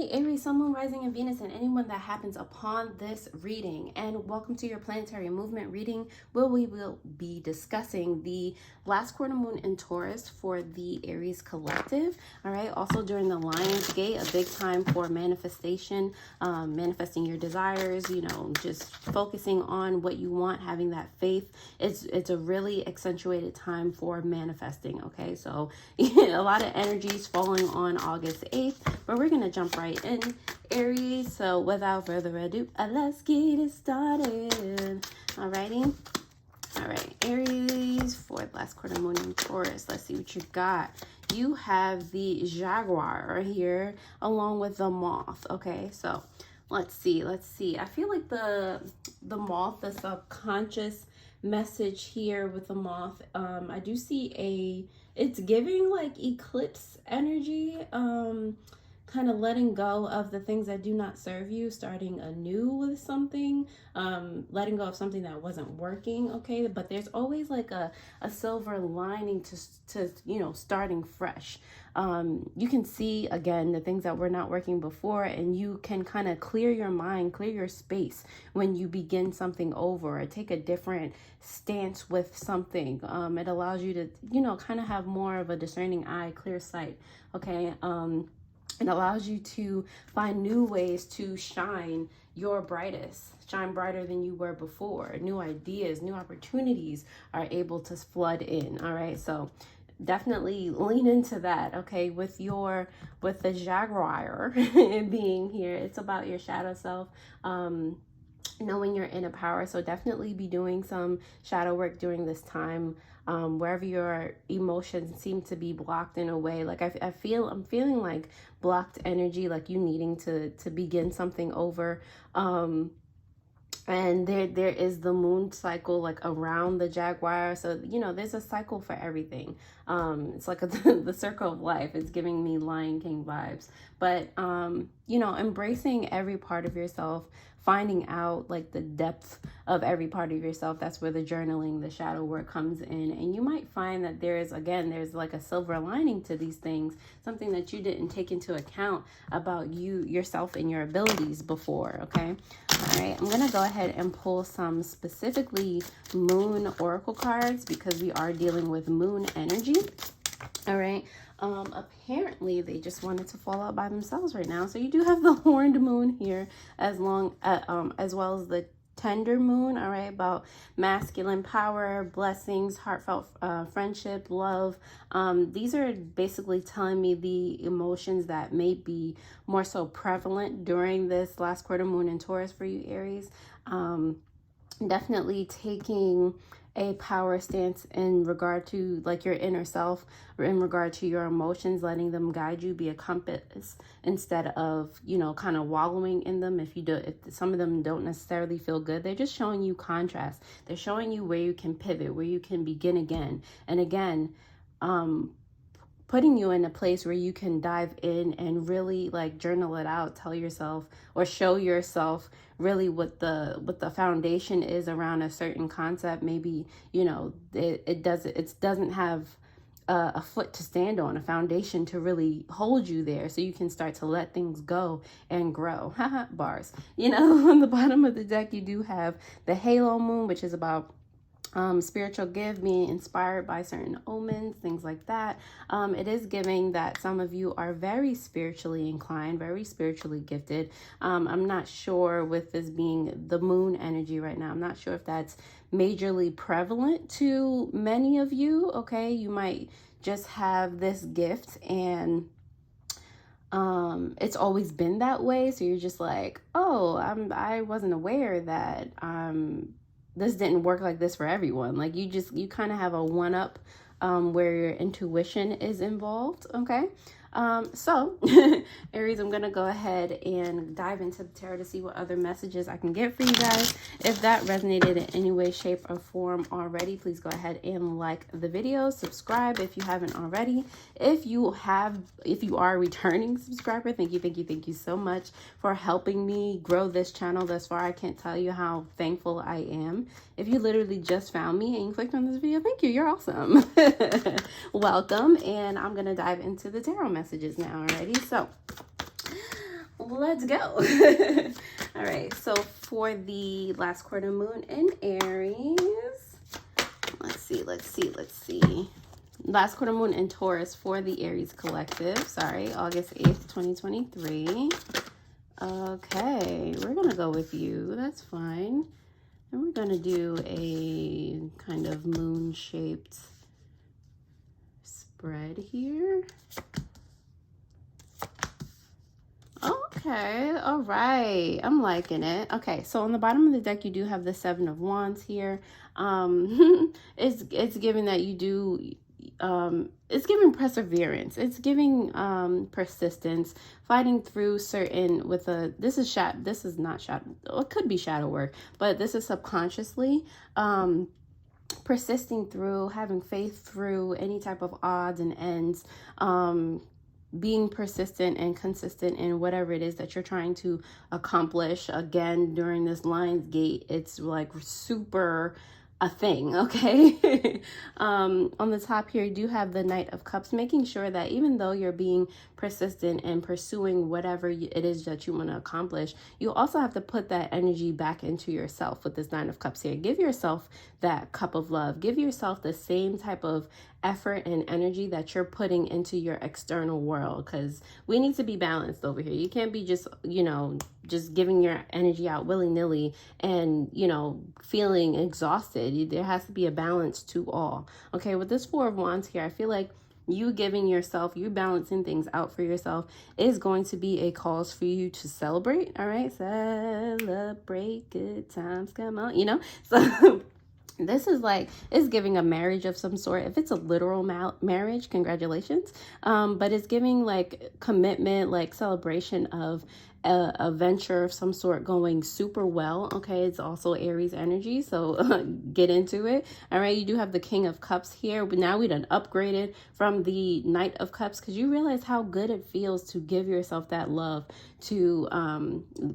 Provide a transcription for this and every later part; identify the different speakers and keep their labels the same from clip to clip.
Speaker 1: Hey Aries, Sun, Moon, Rising, and Venus, and anyone that happens upon this reading. And welcome to your planetary movement reading, where we will be discussing the last quarter moon in Taurus for the Aries collective. All right. Also during the Lion's Gate, a big time for manifestation, manifesting your desires. You know, just focusing on what you want, having that faith. It's a really accentuated time for manifesting. Okay, so a lot of energies falling on August 8th, but we're gonna jump right in, Aries. So without further ado, let's get it started. Alrighty. All right, Aries, for the last quarter moon in Taurus. Let's see what you got. You have the Jaguar here along with the Moth. Okay, so let's see. I feel like the Moth, the subconscious message here with the Moth, I do see it's giving like eclipse energy, kind of letting go of the things that do not serve you, starting anew with something, letting go of something that wasn't working. Okay, but there's always like a silver lining to you know, starting fresh. You can see again the things that were not working before, and you can kind of clear your mind, clear your space when you begin something over or take a different stance with something. It allows you to, you know, kind of have more of a discerning eye, clear sight. Okay. It allows you to find new ways to shine your brightest, shine brighter than you were before. New ideas, new opportunities are able to flood in. All right, so definitely lean into that. Okay, with the Jaguar being here, it's about your shadow self, knowing your inner power. So definitely be doing some shadow work during this time. Wherever your emotions seem to be blocked in a way, like I'm feeling like blocked energy, like you needing to begin something over. And there is the moon cycle like around the Jaguar. So, you know, there's a cycle for everything. It's like the circle of life. It's giving me Lion King vibes. But, you know, embracing every part of yourself, finding out like the depth of every part of yourself. That's where the journaling, the shadow work comes in. And you might find that there's like a silver lining to these things, something that you didn't take into account about yourself and your abilities before. Okay. All right. I'm going to go ahead and pull some specifically moon oracle cards because we are dealing with moon energy. All right. Apparently they just wanted to fall out by themselves right now. So you do have the horned moon here as well as the tender moon. All right, about masculine power, blessings, heartfelt friendship, love. These are basically telling me the emotions that may be more so prevalent during this last quarter moon in Taurus for you, Aries. Definitely taking a power stance in regard to like your inner self, or in regard to your emotions, letting them guide you, be a compass instead of, you know, kind of wallowing in them. If some of them don't necessarily feel good, they're just showing you contrast. They're showing you where you can pivot, where you can begin again and again, putting you in a place where you can dive in and really like journal it out, tell yourself or show yourself really what the foundation is around a certain concept. Maybe, you know, it doesn't have a foot to stand on, a foundation to really hold you there, so you can start to let things go and grow. Bars. You know, on the bottom of the deck, you do have the halo moon, which is about spiritual gift, being inspired by certain omens, things like that. It is giving that some of you are very spiritually inclined, very spiritually gifted. I'm not sure with this being the moon energy right now. I'm not sure if that's majorly prevalent to many of you. Okay, you might just have this gift and it's always been that way. So you're just like, oh, I wasn't aware that this didn't work like this for everyone. Like you kind of have a one-up where your intuition is involved. Okay. So Aries, I'm going to go ahead and dive into the tarot to see what other messages I can get for you guys. If that resonated in any way, shape, or form already, please go ahead and like the video, subscribe if you haven't already. If you are a returning subscriber, thank you so much for helping me grow this channel thus far. I can't tell you how thankful I am. If you literally just found me and you clicked on this video, thank you. You're awesome. Welcome. And I'm going to dive into the tarot messages now. Alrighty. So let's go. All right, so for the last quarter moon in Aries, let's see. Last quarter moon in Taurus for the Aries collective. Sorry, August 8th, 2023. Okay, we're going to go with you. That's fine. And we're going to do a kind of moon-shaped spread here. Okay, all right. I'm liking it. Okay, so on the bottom of the deck, you do have the Seven of Wands here. It's giving that you do... it's giving perseverance. It's giving persistence, fighting through certain with a this is not shadow, it could be shadow work, but this is subconsciously persisting through, having faith through any type of odds and ends, being persistent and consistent in whatever it is that you're trying to accomplish. Again, during this Lion's Gate, it's like super a thing, okay? On the top here, you do have the Knight of Cups, making sure that even though you're being persistent and pursuing whatever it is that you want to accomplish, you also have to put that energy back into yourself with this Nine of Cups here. Give yourself that cup of love. Give yourself the same type of effort and energy that you're putting into your external world, because we need to be balanced over here. You can't be just, you know, just giving your energy out willy-nilly and, you know, feeling exhausted. There has to be a balance to all. Okay, with this Four of Wands here, I feel like you giving yourself, you balancing things out for yourself is going to be a cause for you to celebrate. All right, celebrate, good times come on, you know. So this is like, it's giving a marriage of some sort. If it's a literal marriage, congratulations. But it's giving like commitment, like celebration of a venture of some sort going super well. Okay, it's also Aries energy, so get into it. All right, you do have the King of Cups here, but now we done upgraded from the Knight of Cups, because you realize how good it feels to give yourself that love, to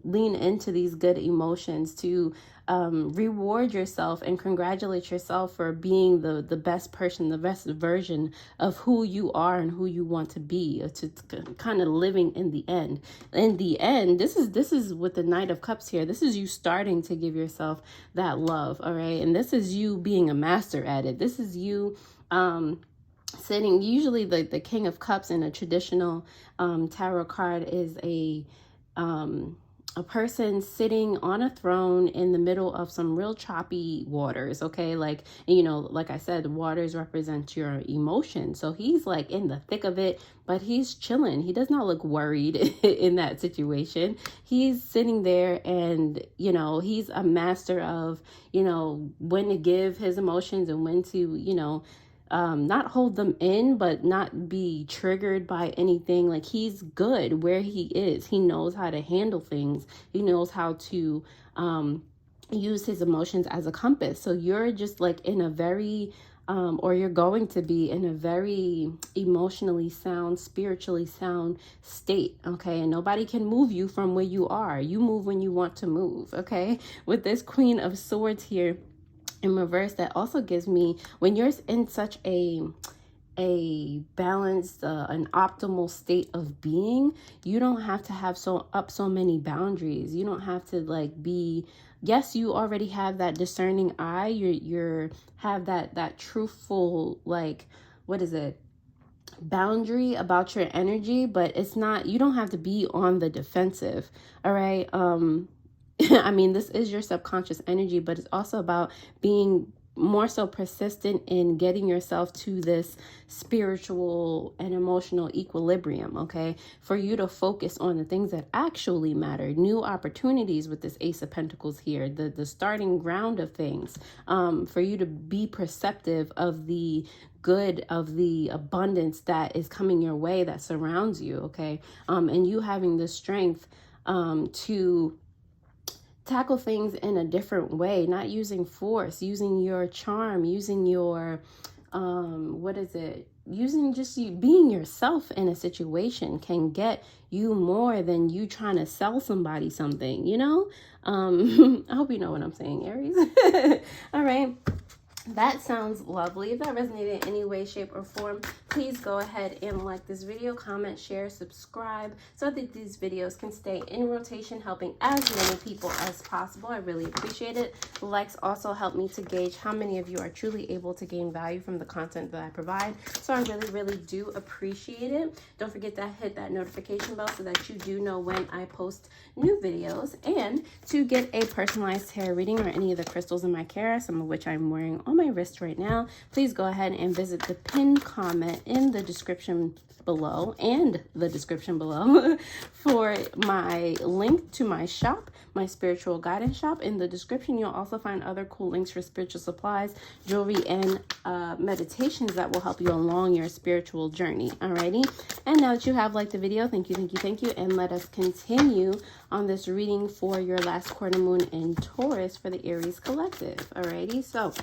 Speaker 1: lean into these good emotions, to reward yourself and congratulate yourself for being the best person, the best version of who you are and who you want to be, to kind of living in the end. In the end, this is with the Knight of Cups here. This is you starting to give yourself that love, all right? And this is you being a master at it. This is you sitting, usually the King of Cups in a traditional tarot card is a person sitting on a throne in the middle of some real choppy waters, okay? Like, you know, like I said, the waters represent your emotions. So he's like in the thick of it, but he's chilling. He does not look worried in that situation. He's sitting there and, you know, he's a master of, you know, when to give his emotions and when to, you know, not hold them in, but not be triggered by anything. Like, he's good where he is. He knows how to handle things. He knows how to use his emotions as a compass. So you're just like in a very, or you're going to be in a very emotionally sound, spiritually sound state, okay? And nobody can move you from where you are. You move when you want to move, okay? With this Queen of Swords here in reverse, that also gives me, when you're in such a balanced, an optimal state of being, you don't have to have so many boundaries. You don't have to like be, yes, you already have that discerning eye. You're have that truthful, like, what is it? Boundary about your energy, but it's not, you don't have to be on the defensive. All right. I mean, this is your subconscious energy, but it's also about being more so persistent in getting yourself to this spiritual and emotional equilibrium, okay? For you to focus on the things that actually matter, new opportunities with this Ace of Pentacles here, the starting ground of things, for you to be perceptive of the good, of the abundance that is coming your way, that surrounds you, okay? And you having the strength to tackle things in a different way, not using force, using your charm, using your, using just you being yourself in a situation can get you more than you trying to sell somebody something, you know? I hope you know what I'm saying, Aries. All right. That sounds lovely. If that resonated in any way, shape, or form, please go ahead and like this video, comment, share, subscribe, so that these videos can stay in rotation, helping as many people as possible. I really appreciate it. The likes also help me to gauge how many of you are truly able to gain value from the content that I provide. So I really, really do appreciate it. Don't forget to hit that notification bell so that you do know when I post new videos. And to get a personalized tarot reading or any of the crystals in my care, some of which I'm wearing on my wrist right now, please go ahead and visit the pinned comment in the description below for my link to my shop, my spiritual guidance shop. In the description, you'll also find other cool links for spiritual supplies, jewelry, and meditations that will help you along your spiritual journey. Alrighty, and now that you have liked the video, thank you, and let us continue on this reading for your last quarter moon in Taurus for the Aries collective. Alrighty, so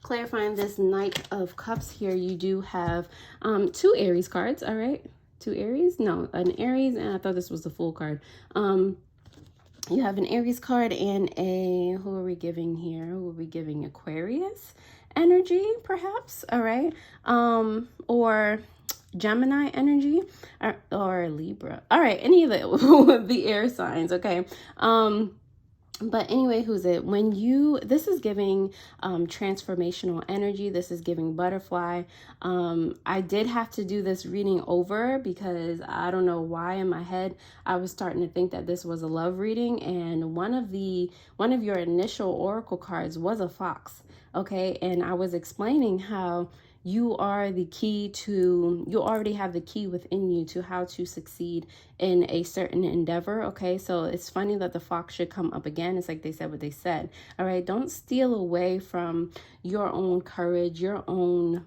Speaker 1: clarifying this Knight of Cups here, you do have two Aries cards. All right, two Aries, no, an Aries, and I thought this was the full card. You have an Aries card and a, who are we giving here? Who are we giving? Aquarius energy, perhaps. All right, or Gemini energy, or Libra. All right, any of the air signs. Okay. But anyway, who's it? When you, this is giving transformational energy. This is giving butterfly. I did have to do this reading over because I don't know why in my head I was starting to think that this was a love reading, and one of your initial oracle cards was a fox. Okay, and I was explaining how you are the key to, you already have the key within you to how to succeed in a certain endeavor. Okay, so it's funny that the fox should come up again. It's like they said what they said. All right, don't steal away from your own courage, your own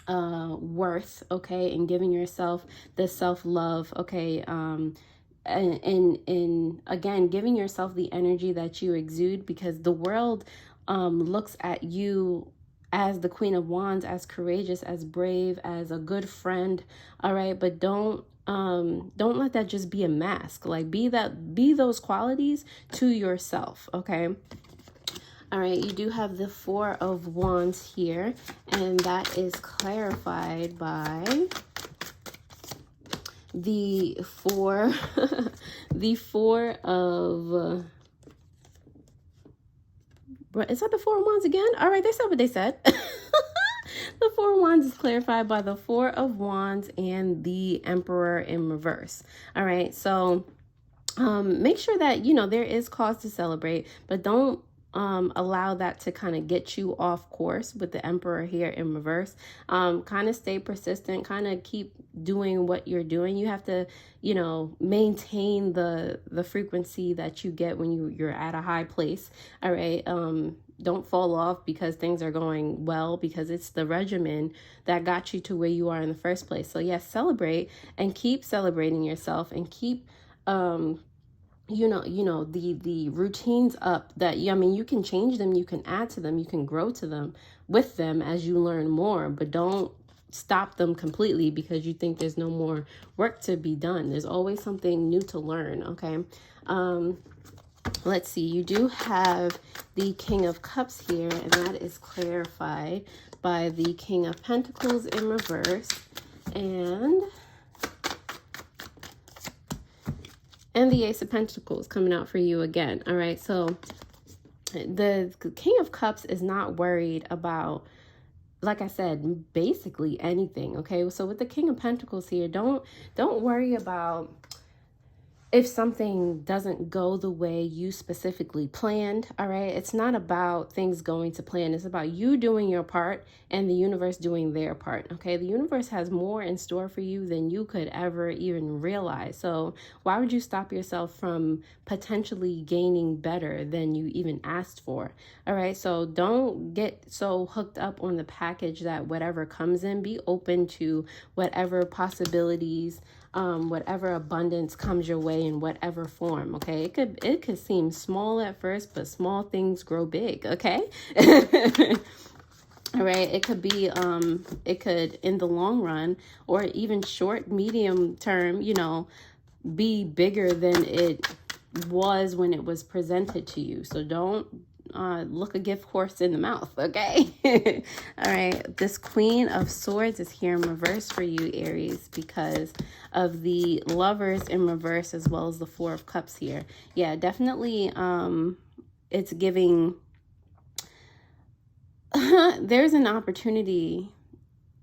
Speaker 1: worth, okay, and giving yourself the self-love, okay, and again, giving yourself the energy that you exude, because the world looks at you as the Queen of Wands, as courageous, as brave, as a good friend. All right, but don't let that just be a mask. Like, be those qualities to yourself. Okay. All right, you do have the Four of Wands here, and that is clarified by the four of is that the Four of Wands again? All right, they said what they said. The Four of Wands is clarified by the Four of Wands and the Emperor in reverse. All right, so make sure that, you know, there is cause to celebrate, but don't allow that to kind of get you off course with the Emperor here in reverse. Kind of stay persistent, kind of keep doing what you're doing. You have to, you know, maintain the frequency that you get when you're at a high place. All right. Don't fall off because things are going well, because it's the regimen that got you to where you are in the first place. So yes, celebrate and keep celebrating yourself, and keep you know the routines up that I mean, you can change them, you can add to them, you can grow to them with them as you learn more, but don't stop them completely because you think there's no more work to be done. There's always something new to learn. Okay. Let's see, you do have the King of Cups here, and that is clarified by the King of Pentacles in reverse, and the Ace of Pentacles coming out for you again. All right, so the King of Cups is not worried about, like I said, basically anything. Okay, so with the King of Pentacles here, don't worry about if something doesn't go the way you specifically planned. All right, it's not about things going to plan. It's about you doing your part and the universe doing their part. Okay, the universe has more in store for you than you could ever even realize. So why would you stop yourself from potentially gaining better than you even asked for? All right, so don't get so hooked up on the package that whatever comes in. Be open to whatever possibilities, whatever abundance comes your way in whatever form. Okay, it could seem small at first, but small things grow big. Okay. All right, it could be it could, in the long run, or even short medium term, you know, be bigger than it was when it was presented to you. So don't look a gift horse in the mouth, okay? All right, this Queen of Swords is here in reverse for you, Aries, because of the Lovers in reverse as well as the Four of Cups here. Yeah, definitely it's giving there's an opportunity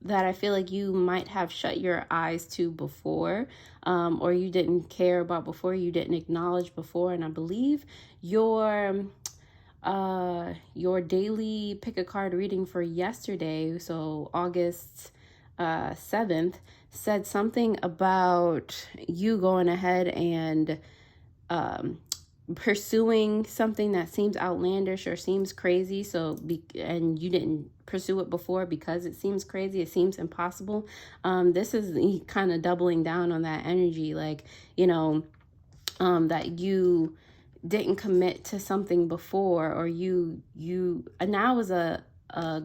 Speaker 1: that I feel like you might have shut your eyes to before, or you didn't care about before, you didn't acknowledge before. And I believe your daily pick a card reading for yesterday, so August 7th, said something about you going ahead and pursuing something that seems outlandish or seems crazy, and you didn't pursue it before because it seems crazy, it seems impossible. This is kind of doubling down on that energy, like, you know, that you didn't commit to something before, or and now is a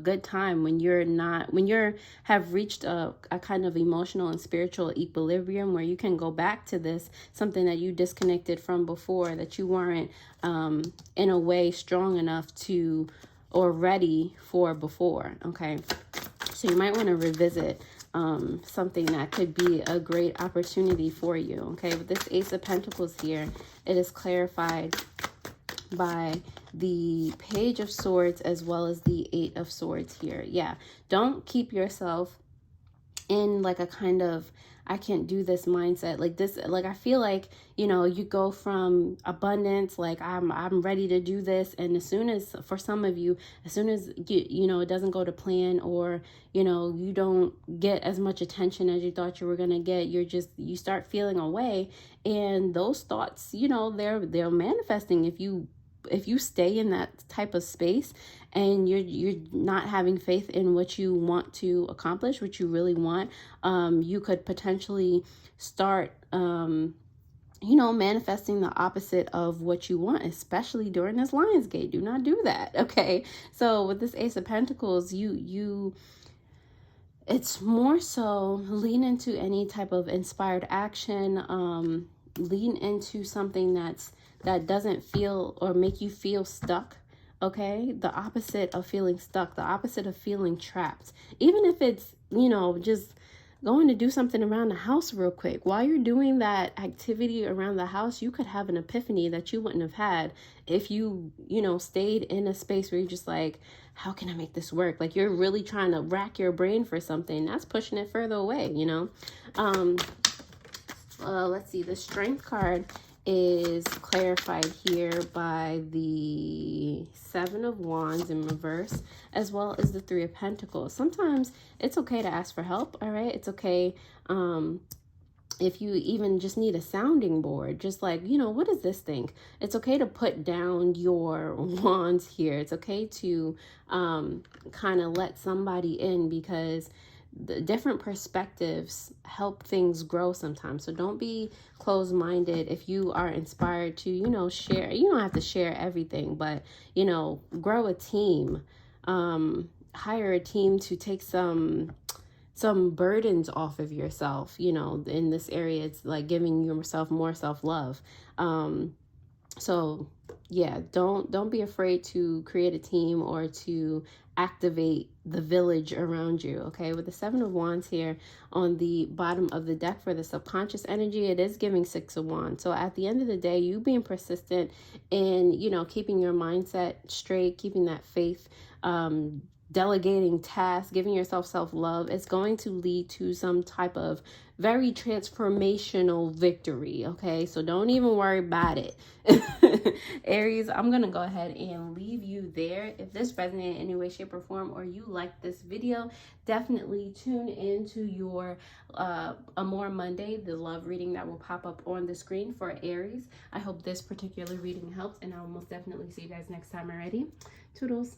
Speaker 1: good time when you have reached a kind of emotional and spiritual equilibrium where you can go back to this, something that you disconnected from before, that you weren't in a way strong enough to or ready for before. Okay, so you might want to revisit something that could be a great opportunity for you. Okay, with this Ace of Pentacles here, it is clarified by the Page of Swords as well as the Eight of Swords here. Yeah, don't keep yourself in like a kind of I can't do this mindset. Like this, like I feel like, you know, you go from abundance, like I'm ready to do this, and as soon as, for some of you, as soon as you know it doesn't go to plan, or you know you don't get as much attention as you thought you were gonna get, you start feeling away, and those thoughts, you know, they're manifesting if you stay in that type of space and you're not having faith in what you want to accomplish, what you really want. You could potentially start you know, manifesting the opposite of what you want, especially during this Lionsgate. Do not do that. Okay, so with this Ace of Pentacles, it's more so lean into any type of inspired action. Lean into something that doesn't feel or make you feel stuck. Okay, the opposite of feeling stuck, the opposite of feeling trapped. Even if it's, you know, just going to do something around the house real quick. While you're doing that activity around the house, you could have an epiphany that you wouldn't have had if you know, stayed in a space where you're just like, how can I make this work? Like you're really trying to rack your brain for something. That's pushing it further away, you know. Let's see, the Strength card is clarified here by the Seven of Wands in reverse, as well as the Three of Pentacles. Sometimes it's okay to ask for help, all right? It's okay if you even just need a sounding board, just like, you know, what does this think? It's okay to put down your wands here. It's okay to kind of let somebody in, because the different perspectives help things grow sometimes. So don't be closed-minded. If you are inspired to, you know, share, you don't have to share everything, but, you know, grow a team, hire a team to take some burdens off of yourself. You know, in this area, it's like giving yourself more self-love. So yeah, don't be afraid to create a team or to activate the village around you. Okay, with the Seven of Wands here on the bottom of the deck for the subconscious energy, it is giving Six of Wands. So at the end of the day, you being persistent in, you know, keeping your mindset straight, keeping that faith, delegating tasks, giving yourself self-love, is going to lead to some type of very transformational victory. Okay, so don't even worry about it. Aries, I'm gonna go ahead and leave you there. If this resonated in any way, shape, or form, or you like this video, definitely tune into your Amore Monday, the love reading that will pop up on the screen for Aries. I hope this particular reading helped, and I will most definitely see you guys next time. Already, toodles.